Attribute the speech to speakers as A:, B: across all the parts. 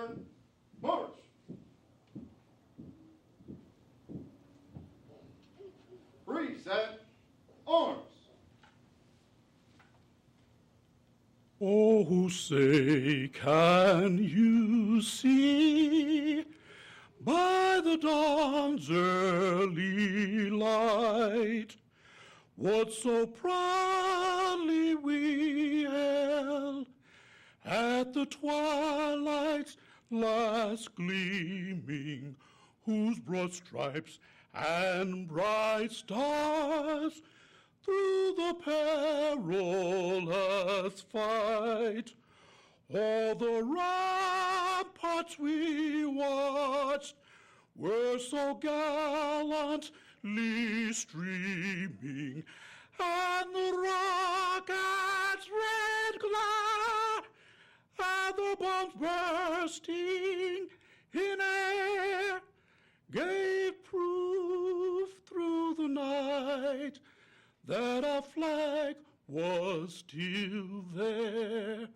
A: turn, march. Reset, arms.
B: Oh, say, can you see by the dawn's early light what so proudly we held at the twilight's last gleaming, whose broad stripes and bright stars through the perilous fight all the ramparts we watched were so gallantly streaming, and the rocket's red glare and the bombs bursting in air gave proof through the night that our flag was still there.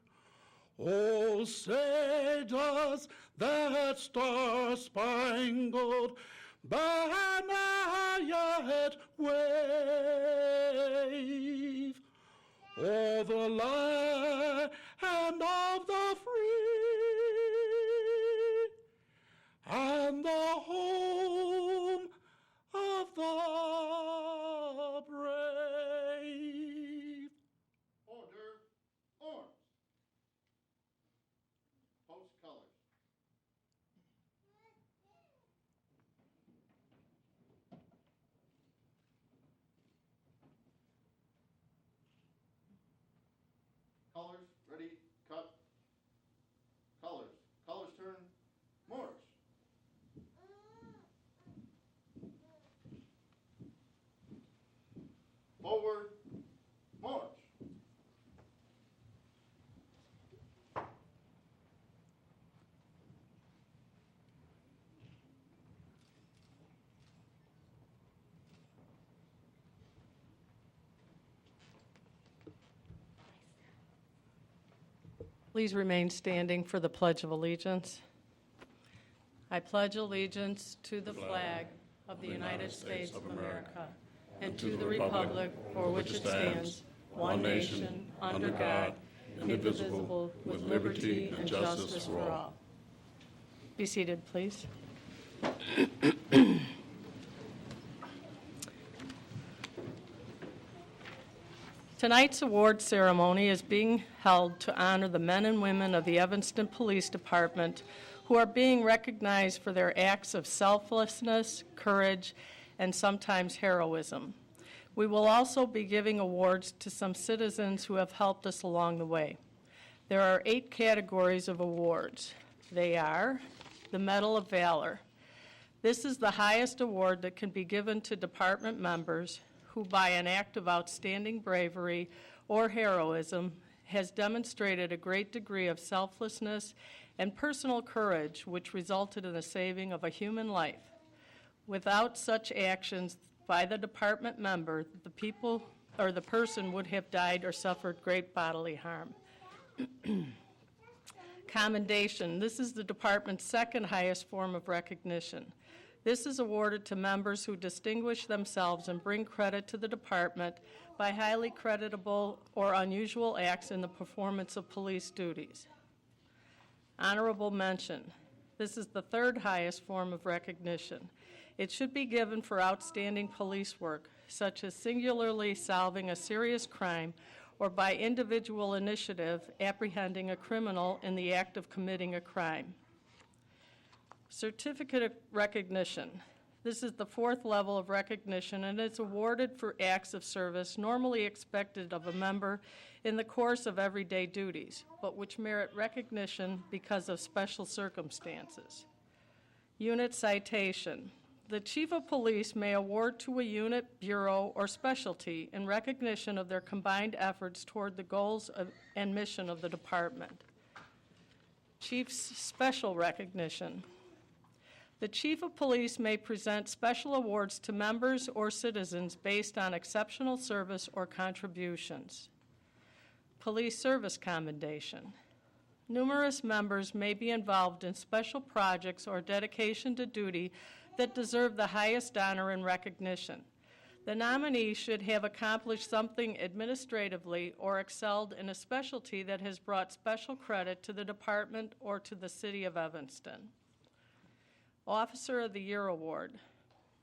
B: Oh, say does that star-spangled banner yet wave o'er the land of the free and the home of the brave?
A: Order, arms. Post colors. Colors, ready, cut. Colors. Colors turn, march. Forward, march.
C: Please remain standing for the Pledge of Allegiance. I pledge allegiance to the flag of the United States of America and to the republic for which it stands, one nation, under God, indivisible, with liberty and justice for all. Be seated, please. Tonight's award ceremony is being held to honor the men and women of the Evanston Police Department who are being recognized for their acts of selflessness, courage, and sometimes heroism. We will also be giving awards to some citizens who have helped us along the way. There are 8 categories of awards. They are the Medal of Valor. This is the highest award that can be given to department members who, by an act of outstanding bravery or heroism, has demonstrated a great degree of selflessness and personal courage, which resulted in the saving of a human life. Without such actions by the department member, the people or the person would have died or suffered great bodily harm. Commendation. This is the department's second highest form of recognition. This is awarded to members who distinguish themselves and bring credit to the department by highly creditable or unusual acts in the performance of police duties. Honorable mention. This is the third highest form of recognition. It should be given for outstanding police work, such as singularly solving a serious crime or by individual initiative apprehending a criminal in the act of committing a crime. Certificate of recognition. This is the 4th level of recognition, and it's awarded for acts of service normally expected of a member in the course of everyday duties, but which merit recognition because of special circumstances. Unit citation. The Chief of Police may award to a unit, bureau, or specialty in recognition of their combined efforts toward the goals and mission of the department. Chief's special recognition. The Chief of Police may present special awards to members or citizens based on exceptional service or contributions. Police Service Commendation. Numerous members may be involved in special projects or dedication to duty that deserve the highest honor and recognition. The nominee should have accomplished something administratively or excelled in a specialty that has brought special credit to the department or to the city of Evanston. Officer of the Year Award.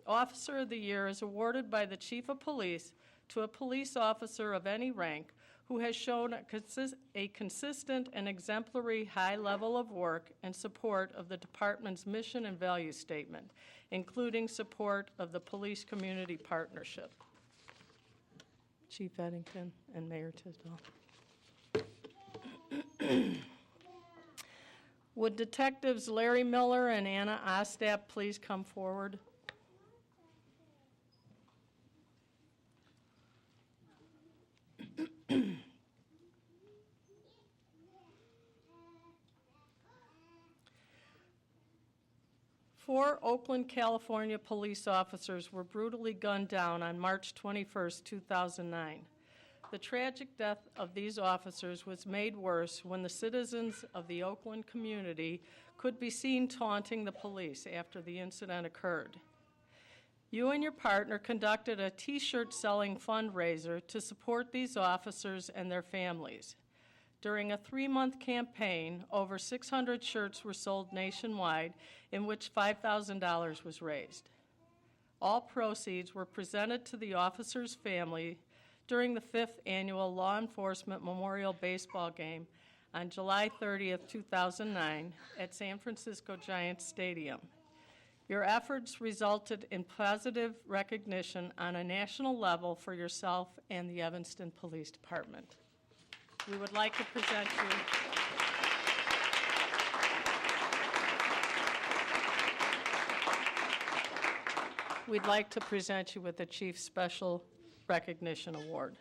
C: Officer of the Year is awarded by the Chief of Police to a police officer of any rank who has shown a consistent and exemplary high level of work and support of the department's mission and value statement, including support of the Police Community Partnership. Chief Eddington and Mayor Tisdall. Would Detectives Larry Miller and Anna Ostap please come forward? Four Oakland, California police officers were brutally gunned down on March 21st, 2009. The tragic death of these officers was made worse when the citizens of the Oakland community could be seen taunting the police after the incident occurred. You and your partner conducted a T-shirt selling fundraiser to support these officers and their families. During a 3-month campaign, over 600 shirts were sold nationwide, in which $5,000 was raised. All proceeds were presented to the officers' family during the 5th annual Law Enforcement Memorial Baseball Game on July 30th, 2009 at San Francisco Giants Stadium. Your efforts resulted in positive recognition on a national level for yourself and the Evanston Police Department. We would like to present you We'd like to present you with the Chief's Special Recognition Award.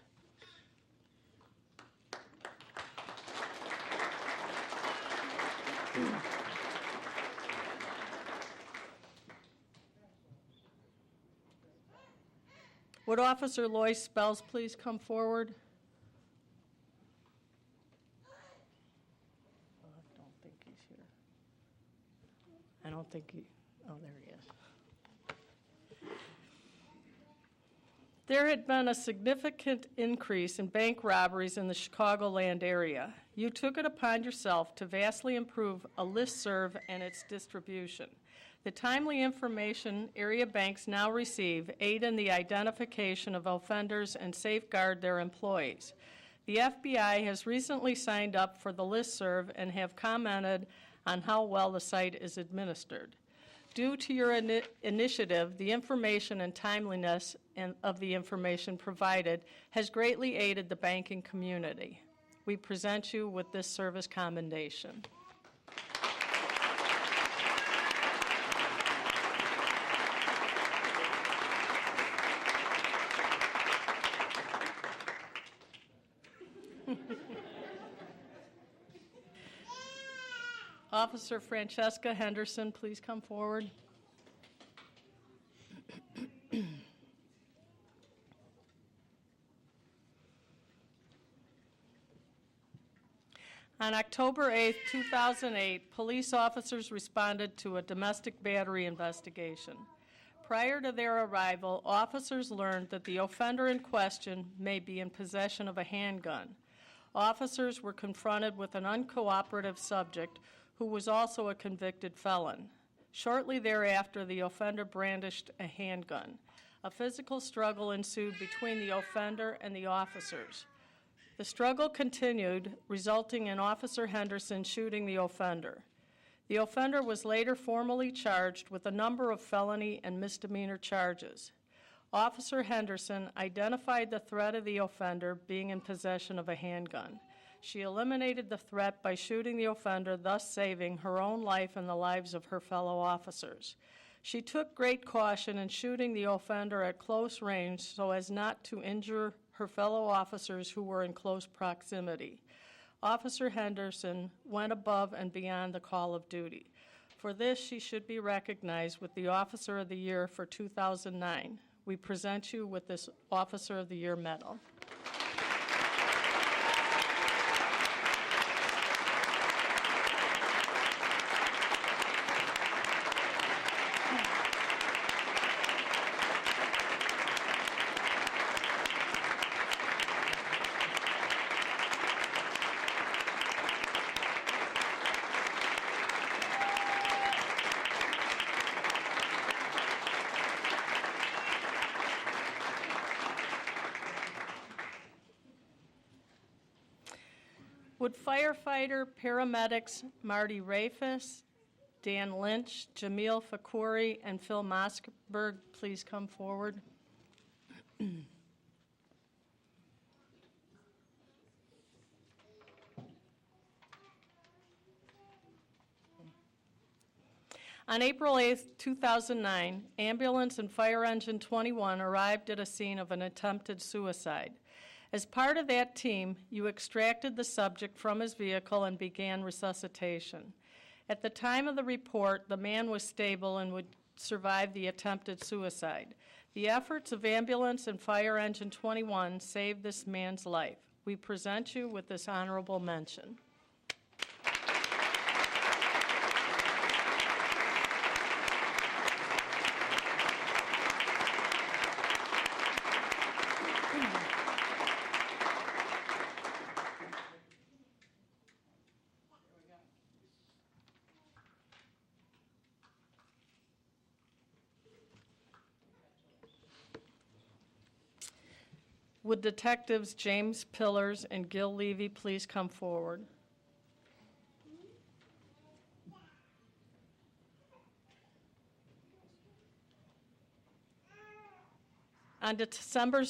C: Would Officer Lois Spells please come forward? I don't think he's here. I don't think he, oh, there he is. There had been a significant increase in bank robberies in the Chicagoland area. You took it upon yourself to vastly improve a listserv and its distribution. The timely information area banks now receive aid in the identification of offenders and safeguard their employees. The FBI has recently signed up for the listserv and have commented on how well the site is administered. Due to your initiative, the information and timeliness of the information provided has greatly aided the banking community. We present you with this service commendation. Officer Francesca Henderson, please come forward. On October 8, 2008, police officers responded to a domestic battery investigation. Prior to their arrival, officers learned that the offender in question may be in possession of a handgun. Officers were confronted with an uncooperative subject who was also a convicted felon. Shortly thereafter, the offender brandished a handgun. A physical struggle ensued between the offender and the officers. The struggle continued, resulting in Officer Henderson shooting the offender. The offender was later formally charged with a number of felony and misdemeanor charges. Officer Henderson identified the threat of the offender being in possession of a handgun. She eliminated the threat by shooting the offender, thus saving her own life and the lives of her fellow officers. She took great caution in shooting the offender at close range so as not to injure her fellow officers who were in close proximity. Officer Henderson went above and beyond the call of duty. For this, she should be recognized with the Officer of the Year for 2009. We present you with this Officer of the Year medal. Would firefighter paramedics Marty Rafis, Dan Lynch, Jamil Fakuri, and Phil Mossberg please come forward? On April 8, 2009, ambulance and fire engine 21 arrived at a scene of an attempted suicide. As part of that team, you extracted the subject from his vehicle and began resuscitation. At the time of the report, the man was stable and would survive the attempted suicide. The efforts of ambulance and fire engine 21 saved this man's life. We present you with this honorable mention. Would Detectives James Pillars and Gil Levy please come forward? On December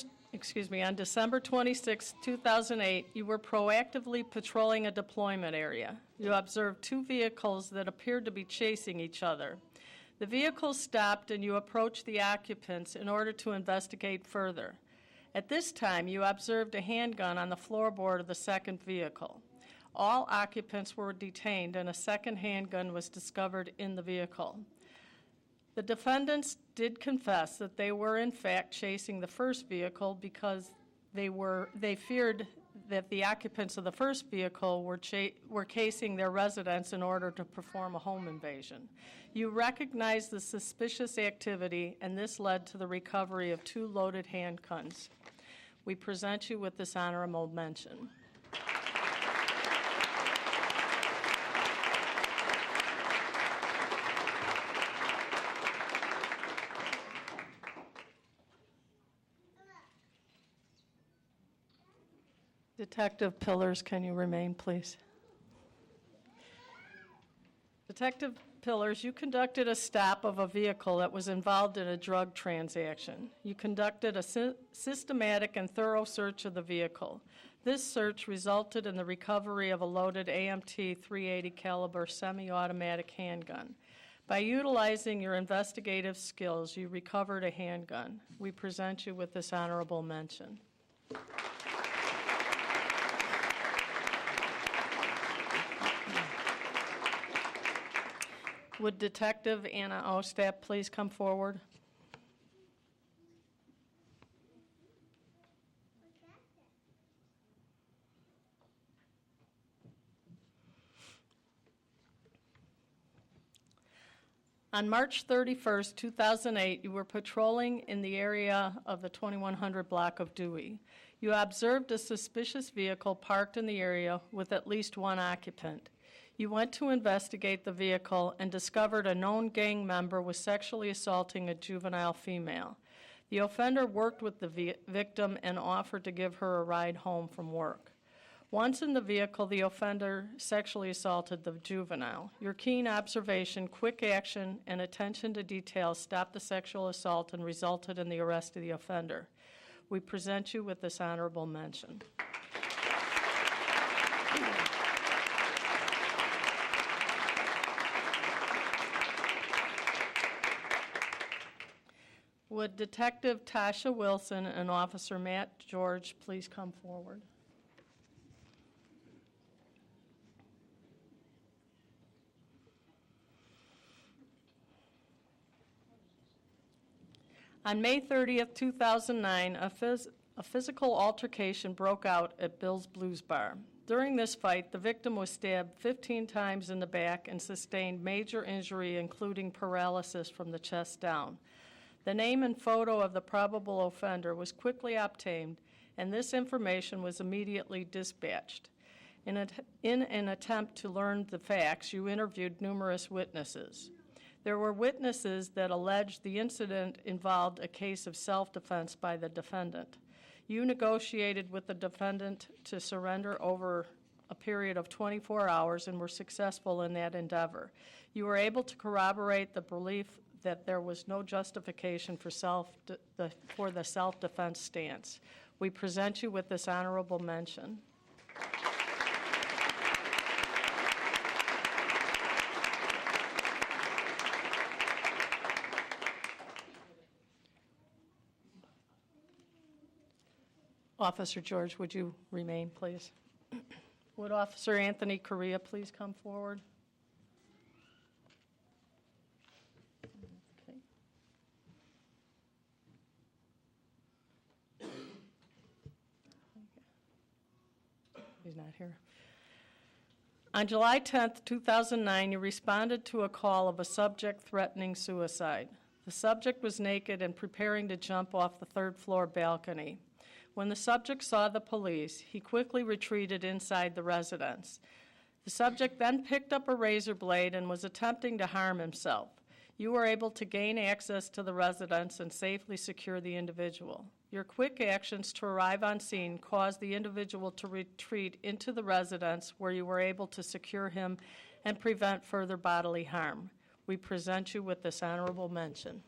C: 26, 2008, you were proactively patrolling a deployment area. You observed two vehicles that appeared to be chasing each other. The vehicles stopped and you approached the occupants in order to investigate further. At this time, you observed a handgun on the floorboard of the second vehicle. All occupants were detained and a second handgun was discovered in the vehicle. The defendants did confess that they were in fact chasing the first vehicle because they feared that the occupants of the first vehicle were casing their residence in order to perform a home invasion. You recognized the suspicious activity, and this led to the recovery of two loaded handguns. We present you with this honorable mention. Detective Pillars, can you remain, please? Detective Pillars, you conducted a stop of a vehicle that was involved in a drug transaction. You conducted a systematic and thorough search of the vehicle. This search resulted in the recovery of a loaded AMT .380 caliber semi-automatic handgun. By utilizing your investigative skills, you recovered a handgun. We present you with this honorable mention. Would Detective Anna Ostap please come forward? On March 31st, 2008, you were patrolling in the area of the 2100 block of Dewey. You observed a suspicious vehicle parked in the area with at least one occupant. You went to investigate the vehicle and discovered a known gang member was sexually assaulting a juvenile female. The offender worked with the victim and offered to give her a ride home from work. Once in the vehicle, the offender sexually assaulted the juvenile. Your keen observation, quick action, and attention to detail stopped the sexual assault and resulted in the arrest of the offender. We present you with this honorable mention. Would Detective Tasha Wilson and Officer Matt George please come forward? On May 30th, 2009, a physical altercation broke out at Bill's Blues Bar. During this fight, the victim was stabbed 15 times in the back and sustained major injury, including paralysis from the chest down. The name and photo of the probable offender was quickly obtained, and this information was immediately dispatched. In an attempt to learn the facts, you interviewed numerous witnesses. There were witnesses that alleged the incident involved a case of self-defense by the defendant. You negotiated with the defendant to surrender over a period of 24 hours and were successful in that endeavor. You were able to corroborate the belief that there was no justification for the self-defense stance. We present you with this honorable mention. Officer George, would you remain, please? Would Officer Anthony Correa please come forward? Okay. He's not here. On July 10th, 2009, you responded to a call of a subject threatening suicide. The subject was naked and preparing to jump off the third-floor balcony. When the subject saw the police, he quickly retreated inside the residence. The subject then picked up a razor blade and was attempting to harm himself. You were able to gain access to the residence and safely secure the individual. Your quick actions to arrive on scene caused the individual to retreat into the residence, where you were able to secure him and prevent further bodily harm. We present you with this honorable mention.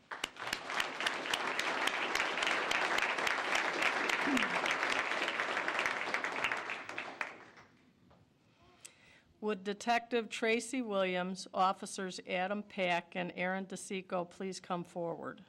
C: Would Detective Tracy Williams, Officers Adam Pack and Aaron DeSico please come forward?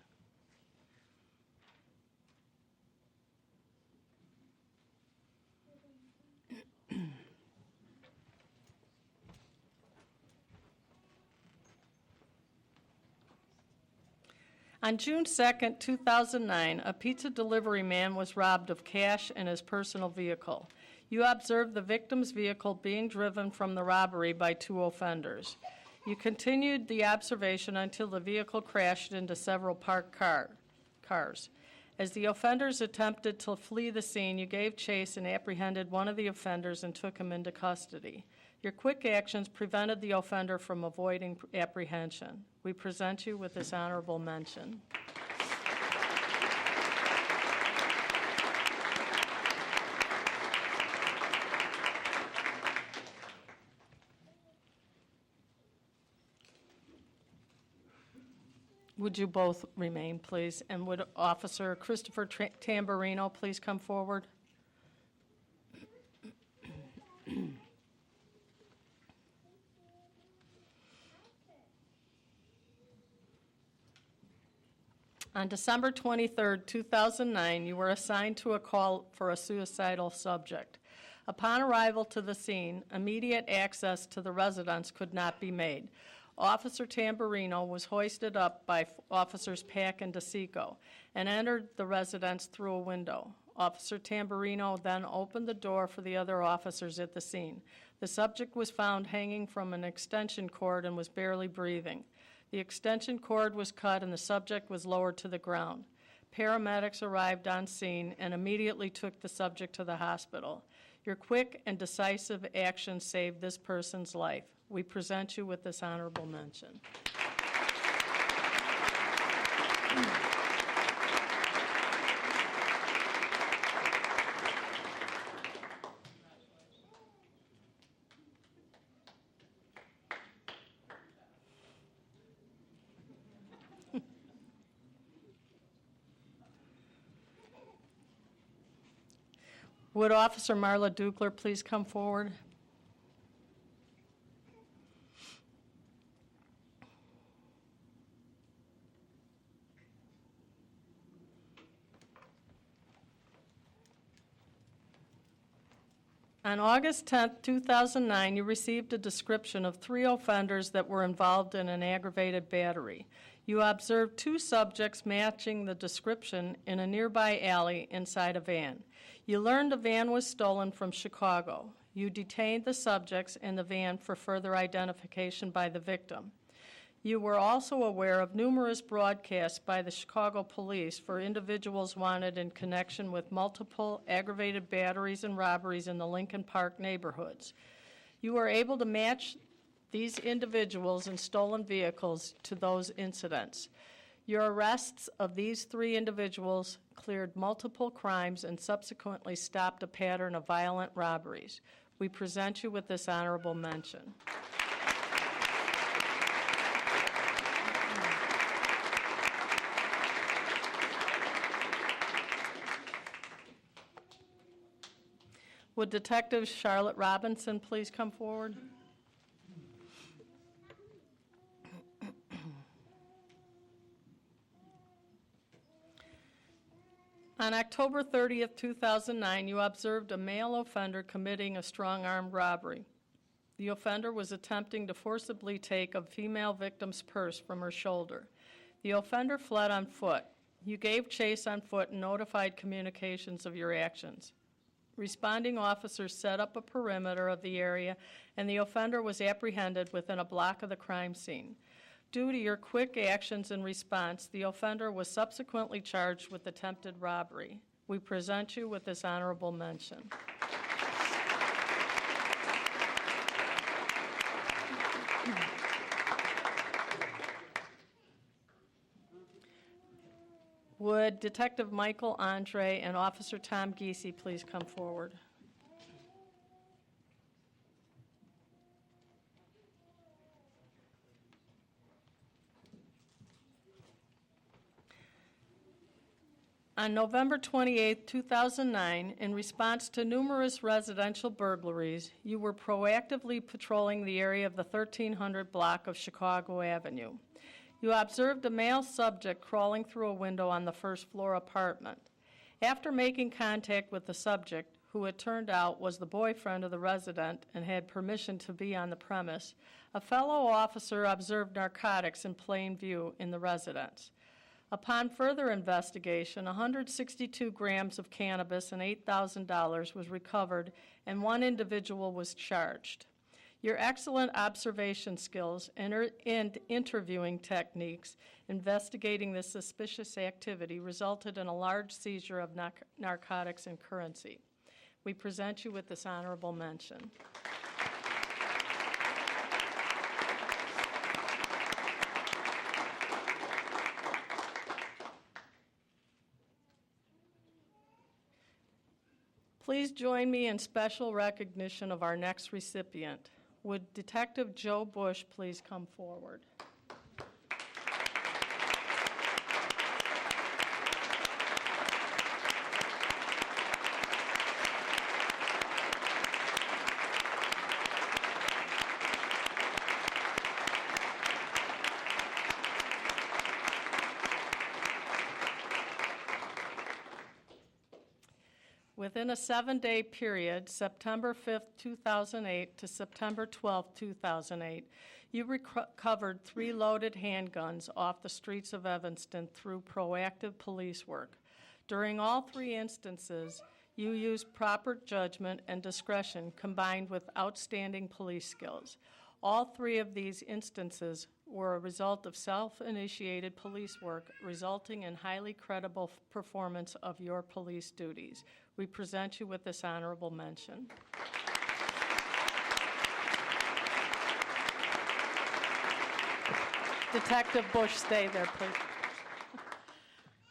C: On June 2nd, 2009, a pizza delivery man was robbed of cash and his personal vehicle. You observed the victim's vehicle being driven from the robbery by two offenders. You continued the observation until the vehicle crashed into several parked cars. As the offenders attempted to flee the scene, you gave chase and apprehended one of the offenders and took him into custody. Your quick actions prevented the offender from avoiding apprehension. We present you with this honorable mention. Would you both remain, please? And would Officer Christopher Tamburino please come forward? On December 23, 2009, you were assigned to a call for a suicidal subject. Upon arrival to the scene, immediate access to the residence could not be made. Officer Tamburino was hoisted up by Officers Pack and DeSico and entered the residence through a window. Officer Tamburino then opened the door for the other officers at the scene. The subject was found hanging from an extension cord and was barely breathing. The extension cord was cut and the subject was lowered to the ground. Paramedics arrived on scene and immediately took the subject to the hospital. Your quick and decisive action saved this person's life. We present you with this honorable mention. Would Officer Marla Dukler please come forward? On August 10, 2009, you received a description of 3 offenders that were involved in an aggravated battery. You observed 2 subjects matching the description in a nearby alley inside a van. You learned the van was stolen from Chicago. You detained the subjects in the van for further identification by the victim. You were also aware of numerous broadcasts by the Chicago police for individuals wanted in connection with multiple aggravated batteries and robberies in the Lincoln Park neighborhoods. You were able to match these individuals and stolen vehicles to those incidents. Your arrests of these 3 individuals cleared multiple crimes and subsequently stopped a pattern of violent robberies. We present you with this honorable mention. Would Detective Charlotte Robinson please come forward? On October 30th, 2009, you observed a male offender committing a strong-arm robbery. The offender was attempting to forcibly take a female victim's purse from her shoulder. The offender fled on foot. You gave chase on foot and notified communications of your actions. Responding officers set up a perimeter of the area, and the offender was apprehended within a block of the crime scene. Due to your quick actions and response, the offender was subsequently charged with attempted robbery. We present you with this honorable mention. Would Detective Michael Andre and Officer Tom Giese please come forward? On November 28, 2009, in response to numerous residential burglaries, you were proactively patrolling the area of the 1300 block of Chicago Avenue. You observed a male subject crawling through a window on the first-floor apartment. After making contact with the subject, who it turned out was the boyfriend of the resident and had permission to be on the premise, a fellow officer observed narcotics in plain view in the residence. Upon further investigation, 162 grams of cannabis and $8,000 was recovered, and one individual was charged. Your excellent observation skills and interviewing techniques investigating this suspicious activity resulted in a large seizure of narcotics and currency. We present you with this honorable mention. Please join me in special recognition of our next recipient. Would Detective Joe Bush please come forward? Within a 7-day period, September 5th, 2008 to September 12th, 2008, you recovered 3 loaded handguns off the streets of Evanston through proactive police work. During all 3 instances, you used proper judgment and discretion combined with outstanding police skills. All 3 of these instances were a result of self-initiated police work, resulting in highly credible performance of your police duties. We present you with this honorable mention. Detective Bush, stay there, please.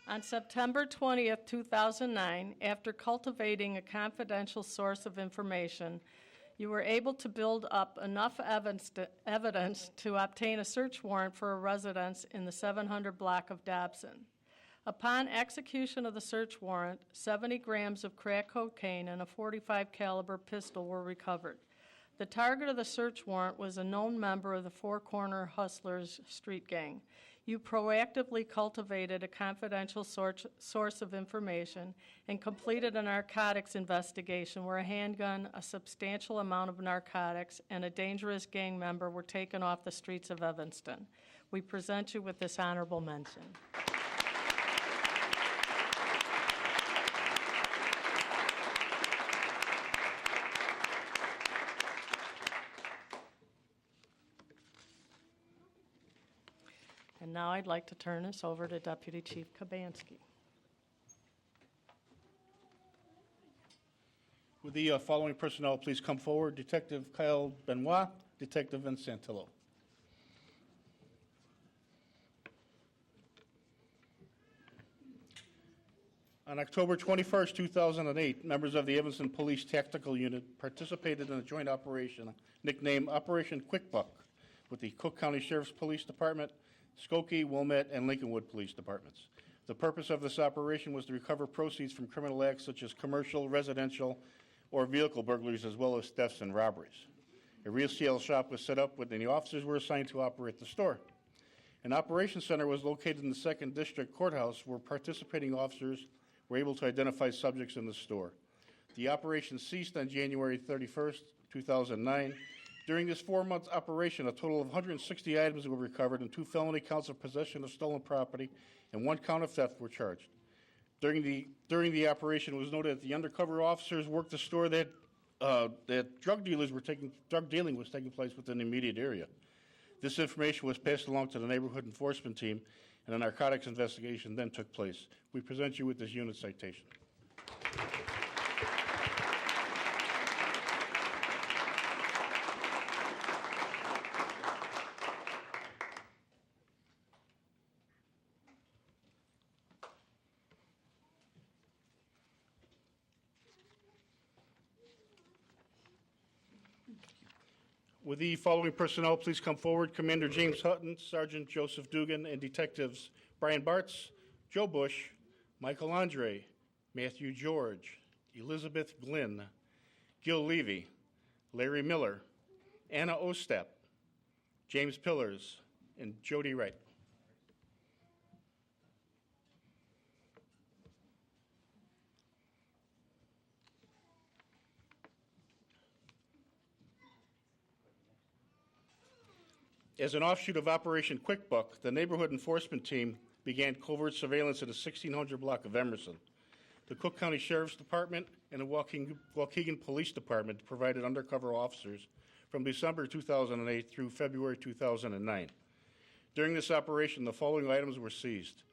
C: On September 20th, 2009, after cultivating a confidential source of information, you were able to build up enough evidence to obtain a search warrant for a residence in the 700 block of Dobson. Upon execution of the search warrant, 70 grams of crack cocaine and a .45 caliber pistol were recovered. The target of the search warrant was a known member of the Four Corner Hustlers street gang. You proactively cultivated a confidential source of information and completed a narcotics investigation where a handgun, a substantial amount of narcotics, and a dangerous gang member were taken off the streets of Evanston. We present you with this honorable mention. And now I'd like to turn this over to Deputy Chief Kabansky.
D: Would the following personnel please come forward? Detective Kyle Benoit, Detective Vince Santillo. On October 21st, 2008, members of the Evanston Police Tactical Unit participated in a joint operation nicknamed Operation Quick Buck with the Cook County Sheriff's Police Department, Skokie, Wilmette, and Lincolnwood Police Departments. The purpose of this operation was to recover proceeds from criminal acts such as commercial, residential, or vehicle burglaries, as well as thefts and robberies. A resale shop was set up, and the officers were assigned to operate the store. An operations center was located in the 2nd District Courthouse, where participating officers were able to identify subjects in the store. The operation ceased on January 31st, 2009. During this 4-month operation, a total of 160 items were recovered, and 2 felony counts of possession of stolen property and 1 count of theft were charged. During the operation, it was noted that the undercover officers worked the store that drug dealing was taking place within the immediate area. This information was passed along to the neighborhood enforcement team, and a narcotics investigation then took place. We present you with this unit citation. With the following personnel, please come forward. Commander James Hutton, Sergeant Joseph Dugan, and Detectives Brian Bartz, Joe Bush, Michael Andre, Matthew George, Elizabeth Glynn, Gil Levy, Larry Miller, Anna Ostep, James Pillars, and Jody Wright. As an offshoot of Operation Quick Buck, the neighborhood enforcement team began covert surveillance in the 1600 block of Emerson. The Cook County Sheriff's Department and the Waukegan Police Department provided undercover officers from December 2008 through February 2009. During this operation, the following items were seized: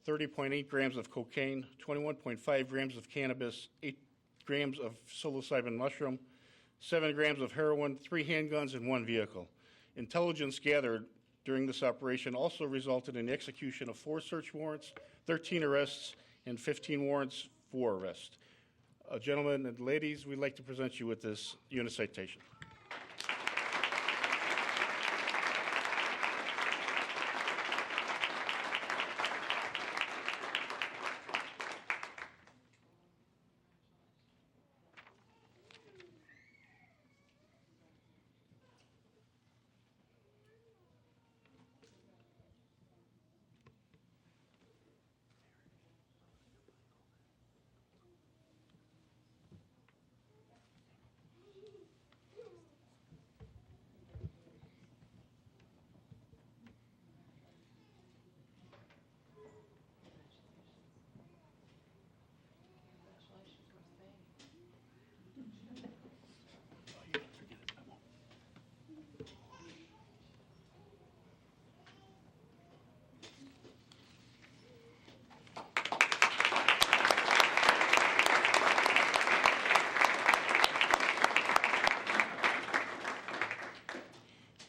D: 30.8 grams of cocaine, 21.5 grams of cannabis, 8 grams of psilocybin mushroom, 7 grams of heroin, 3 handguns, and 1 vehicle. Intelligence gathered during this operation also resulted in the execution of 4 search warrants, 13 arrests, and 15 warrants for arrest. Gentlemen and ladies, we'd like to present you with this unit citation.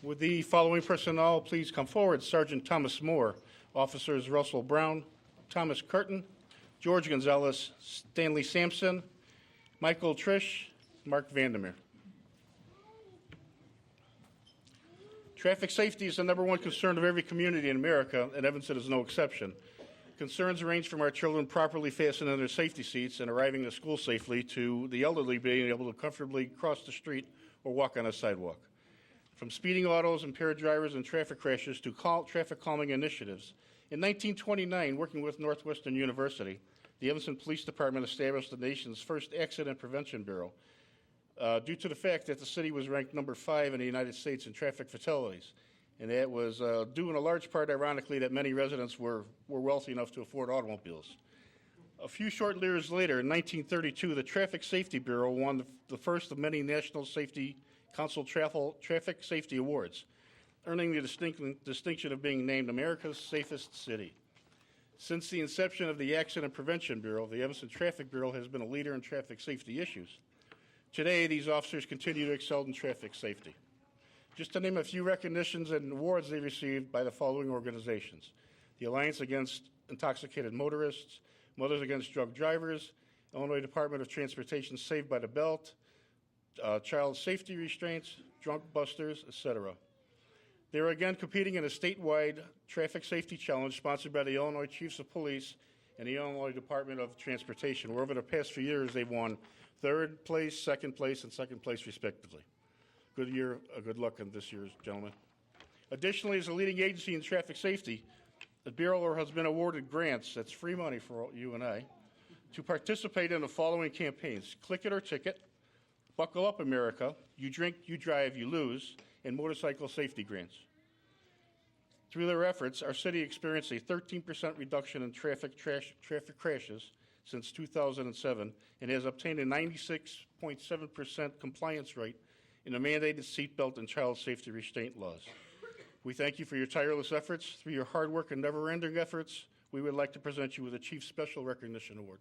D: Would the following personnel please come forward? Sergeant Thomas Moore, Officers Russell Brown, Thomas Curtin, George Gonzalez, Stanley Sampson, Michael Trish, Mark Vandermeer. Traffic safety is the #1 concern of every community in America, and Evanston is no exception. Concerns range from our children properly fastening their safety seats and arriving to school safely to the elderly being able to comfortably cross the street or walk on a sidewalk. From speeding autos, impaired drivers, and traffic crashes to traffic calming initiatives. In 1929, working with Northwestern University, the Evanston Police Department established the nation's first accident prevention bureau due to the fact that the city was ranked #5 in the United States in traffic fatalities. And that was due in a large part, ironically, that many residents were wealthy enough to afford automobiles. A few short years later, in 1932, the Traffic Safety Bureau won the first of many National Safety Council Traffic Safety Awards, earning the distinction of being named America's Safest City. Since the inception of the Accident Prevention Bureau, the Evanston Traffic Bureau has been a leader in traffic safety issues. Today, these officers continue to excel in traffic safety. Just to name a few recognitions and awards they received by the following organizations: the Alliance Against Intoxicated Motorists, Mothers Against Drug Drivers, Illinois Department of Transportation Saved by the Belt, Child Safety Restraints, Drunk Busters, etc. They are again competing in a statewide traffic safety challenge sponsored by the Illinois Chiefs of Police and the Illinois Department of Transportation, where over the past few years they've won third place, second place, and second place respectively. Good year, good luck in this year's, gentlemen. Additionally, as a leading agency in traffic safety, the Bureau has been awarded grants, that's free money for you and I, to participate in the following campaigns: Click It or Ticket, Buckle Up America, You Drink, You Drive, You Lose, and motorcycle safety grants. Through their efforts, our city experienced a 13% reduction in traffic crashes since 2007 and has obtained a 96.7% compliance rate in the mandated seatbelt and child safety restraint laws. We thank you for your tireless efforts. Through your hard work and never-ending efforts, we would like to present you with a Chief Special Recognition Award.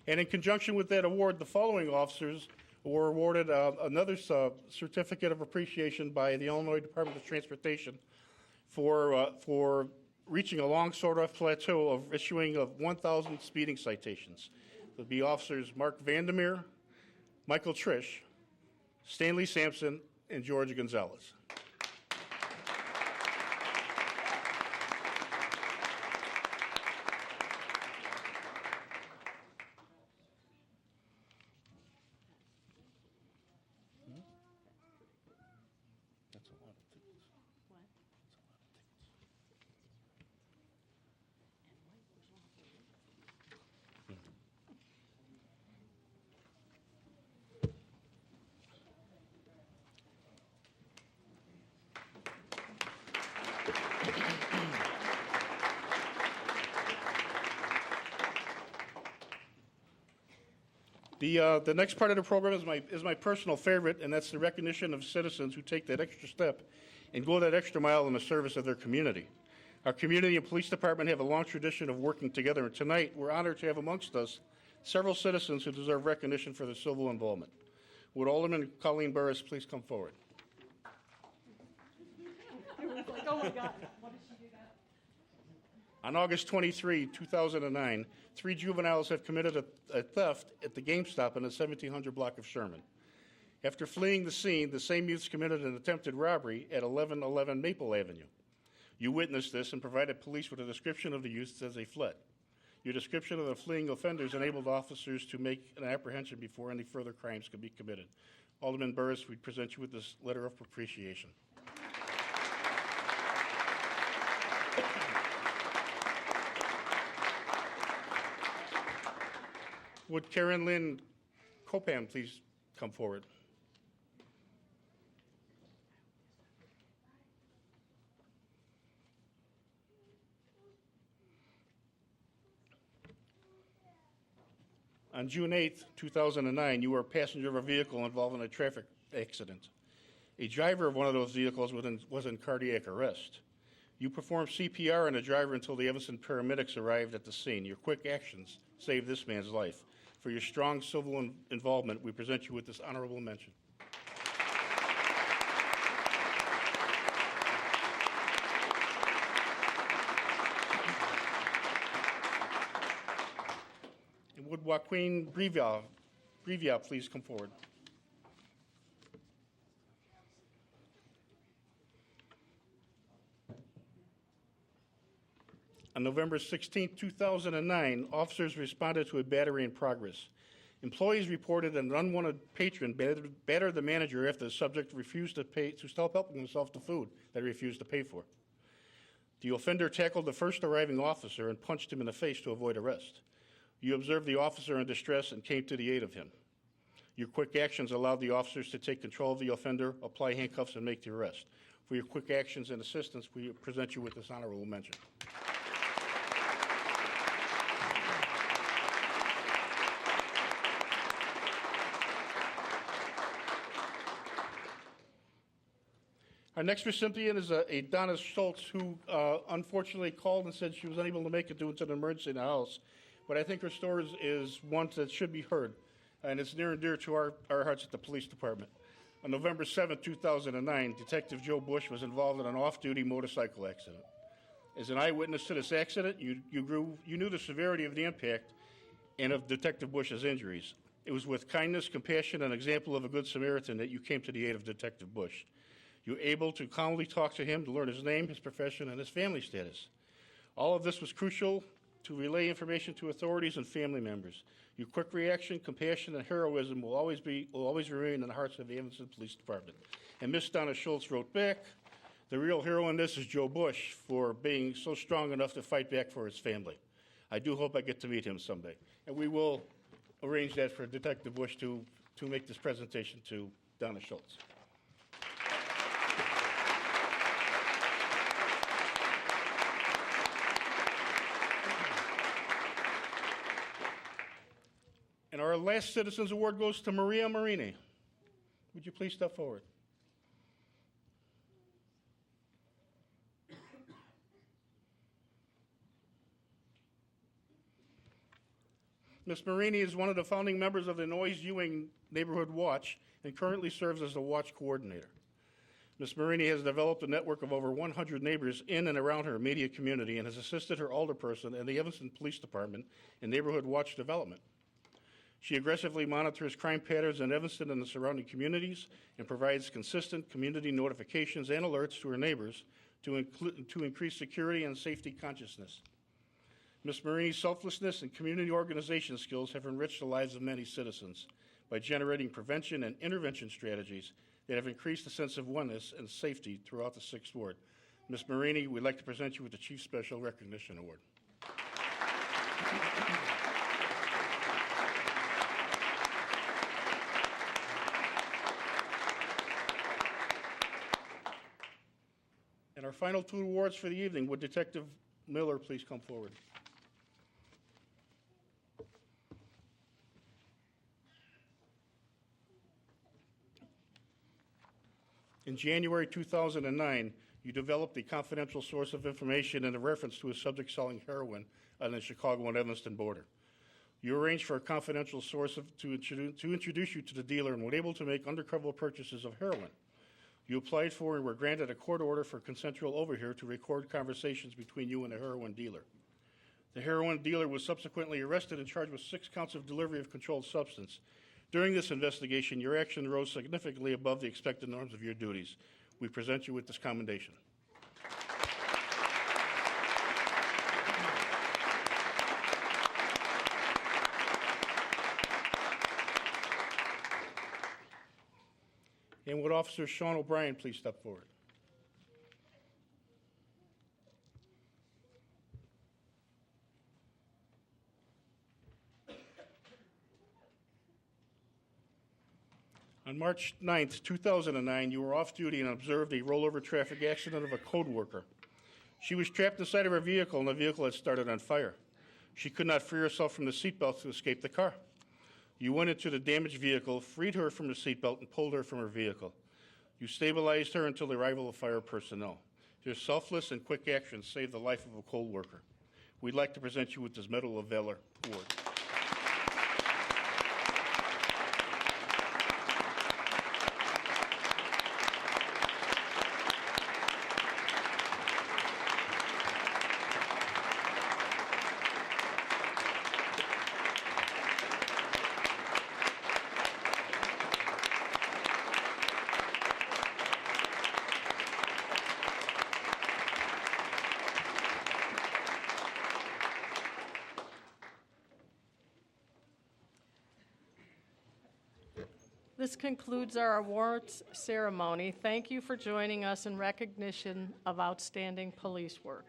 D: And in conjunction with that award, the following officers were awarded another certificate of appreciation by the Illinois Department of Transportation for reaching a long sort-of plateau of issuing of 1,000 speeding citations. It would be officers Mark Vandermeer, Michael Trish, Stanley Sampson, and George Gonzalez. The next part of the program is my personal favorite, and that's the recognition of citizens who take that extra step and go that extra mile in the service of their community. Our community and police department have a long tradition of working together, and tonight we're honored to have amongst us several citizens who deserve recognition for their civil involvement. Would Alderman Colleen Burris please come forward?
C: Everyone's like, oh my God, what did she do now?
D: On August 23, 2009, 3 juveniles have committed a theft at the GameStop in the 1700 block of Sherman. After fleeing the scene, the same youths committed an attempted robbery at 1111 Maple Avenue. You witnessed this and provided police with a description of the youths as they fled. Your description of the fleeing offenders enabled officers to make an apprehension before any further crimes could be committed. Alderman Burris, we present you with this letter of appreciation. Would Karen Lynn Copan please come forward? On June 8, 2009, you were a passenger of a vehicle involved in a traffic accident. A driver of one of those vehicles was in cardiac arrest. You performed CPR on the driver until the Evanston paramedics arrived at the scene. Your quick actions saved this man's life. For your strong civil involvement, we present you with this honorable mention. And would Joaquin Brevia please come forward? On November 16, 2009, officers responded to a battery in progress. Employees reported an unwanted patron battered the manager after the subject refused to stop helping himself to food that he refused to pay for. The offender tackled the first arriving officer and punched him in the face to avoid arrest. You observed the officer in distress and came to the aid of him. Your quick actions allowed the officers to take control of the offender, apply handcuffs, and make the arrest. For your quick actions and assistance, we present you with this honorable mention. Our next recipient is a Donna Schultz, who unfortunately called and said she was unable to make it due to an emergency in the house. But I think her story is one that should be heard, and it's near and dear to our hearts at the police department. On November 7, 2009, Detective Joe Bush was involved in an off-duty motorcycle accident. As an eyewitness to this accident, you knew the severity of the impact and of Detective Bush's injuries. It was with kindness, compassion, and example of a good Samaritan that you came to the aid of Detective Bush. You were able to calmly talk to him to learn his name, his profession, and his family status. All of this was crucial to relay information to authorities and family members. Your quick reaction, compassion, and heroism will always remain in the hearts of the Evanston Police Department. And Miss Donna Schultz wrote back, "The real hero in this is Joe Bush for being so strong enough to fight back for his family. I do hope I get to meet him someday." And we will arrange that for Detective Bush to make this presentation to Donna Schultz. And our last Citizens Award goes to Marini. Would you please step forward? Ms. Marini is one of the founding members of the Noyes Ewing Neighborhood Watch and currently serves as the watch coordinator. Ms. Marini has developed a network of over 100 neighbors in and around her immediate community and has assisted her alderperson and the Evanston Police Department in neighborhood watch development. She aggressively monitors crime patterns in Evanston and the surrounding communities and provides consistent community notifications and alerts to her neighbors to increase security and safety consciousness. Ms. Marini's selflessness and community organization skills have enriched the lives of many citizens by generating prevention and intervention strategies that have increased the sense of oneness and safety throughout the 6th Ward. Ms. Marini, we'd like to present you with the Chief Special Recognition Award. And our final 2 awards for the evening, would Detective Miller please come forward? In January 2009, you developed a confidential source of information in a reference to a subject selling heroin on the Chicago and Evanston border. You arranged for a confidential source to introduce you to the dealer and were able to make undercover purchases of heroin. You applied for and were granted a court order for consensual overhear to record conversations between you and the heroin dealer. The heroin dealer was subsequently arrested and charged with 6 counts of delivery of controlled substance. During this investigation, your action rose significantly above the expected norms of your duties. We present you with this commendation. And would Officer Sean O'Brien please step forward? On March 9th, 2009, you were off duty and observed a rollover traffic accident of a code worker. She was trapped inside of her vehicle, and the vehicle had started on fire. She could not free herself from the seatbelt to escape the car. You went into the damaged vehicle, freed her from the seatbelt, and pulled her from her vehicle. You stabilized her until the arrival of fire personnel. Your selfless and quick actions saved the life of a coal worker. We'd like to present you with this Medal of Valor award.
C: This concludes our awards ceremony. Thank you for joining us in recognition of outstanding police work.